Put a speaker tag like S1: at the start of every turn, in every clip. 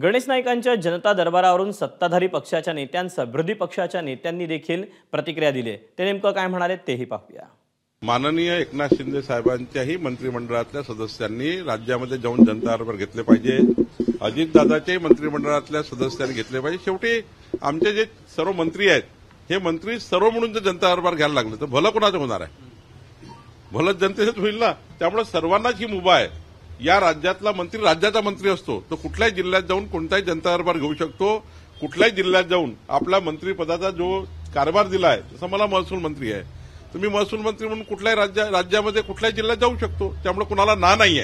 S1: गणेश नाईकांच्या जनता दरबारावरून सत्ताधारी पक्षाच्या नेत्यांसह विरोधी पक्षाच्या नेत्यांनी देखील प्रतिक्रिया दिली। ते नेमकं काय म्हणाले तेही पाहूया।
S2: माननीय एकनाथ शिंदे साहेबांच्याही मंत्रिमंडळातल्या सदस्यांनी राज्यामध्ये जाऊन जनता दरबार घेतले पाहिजे। अजितदादाच्याही मंत्रिमंडळातल्या सदस्यांनी घेतले पाहिजे। शेवटी आमचे जे सर्व मंत्री आहेत हे मंत्री सर्व म्हणून जर जनता दरबार घ्यायला लागले तर भलं कोणाचं होणार आहे? भलं जनतेचंच होईल ना। त्यामुळे सर्वांनाच ही मुभा आहे। या राज्यातला मंत्री राज्याचा मंत्री असतो तो कुठल्याही जिल्ह्यात जाऊन कोणताही जनता दरबार घेऊ शकतो। कुठल्याही जिल्ह्यात जाऊन आपला मंत्रिपदाचा जो कारभार दिला आहे तसं मला महसूल मंत्री आहे, तुम्ही महसूल मंत्री म्हणून कुठल्याही राज्यामध्ये कुठल्याही जिल्ह्यात जाऊ शकतो। त्यामुळे कुणाला ना नाहीये,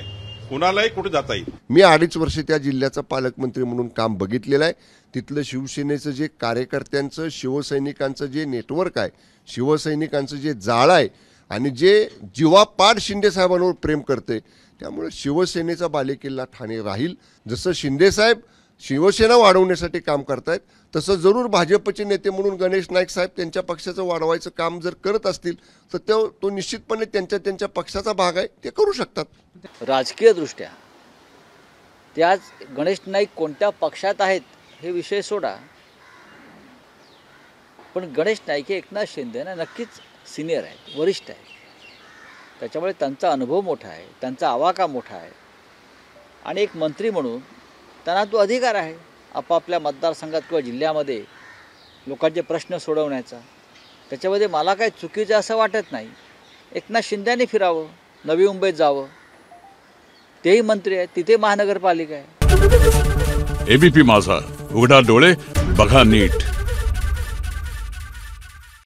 S2: कुणालाही कुठे जाता येईल।
S3: मी 2.5 वर्ष त्या जिल्ह्याचा पालकमंत्री म्हणून काम बघितलेलं आहे। तिथलं शिवसेनेचं जे कार्यकर्त्यांचं शिवसैनिकांचं जे नेटवर्क आहे, शिवसैनिकांचं जे जाळं आहे आणि जे जीवापाड शिंदे साहेबांवर प्रेम करते, त्यामुळे शिवसेनेचा बालेकिल्ला ठाणे राहील। जसं शिंदे साहेब शिवसेना वाढवण्यासाठी काम करतायत तसं जरूर भाजपचे नेते म्हणून गणेश नाईक साहेब त्यांच्या पक्षाचं वाढवायचं काम जर करत असतील तर तो निश्चितपणे त्यांच्या पक्षाचा भाग आहे, ते करू शकतात।
S4: राजकीय दृष्ट्या ते आज गणेश नाईक कोणत्या पक्षात आहेत हे विषय सोडा, पण गणेश नाईक हे एकनाथ शिंदे ना नक्कीच सिनियर आहेत, वरिष्ठ आहेत। त्याच्यामुळे त्यांचा अनुभव मोठा आहे, त्यांचा आवाका मोठा आहे आणि एक मंत्री म्हणून त्यांना तो अधिकार आहे आपापल्या मतदारसंघात किंवा जिल्ह्यामध्ये लोकांचे प्रश्न सोडवण्याचा। त्याच्यामध्ये मला काही चुकीचं असं वाटत नाही। एकनाथ शिंदेने फिरावं, नवी मुंबईत जावं, तेही मंत्री आहेत, तिथे महानगरपालिका आहे।
S5: एबीपी माझा, उघडा डोळे बघा नीट।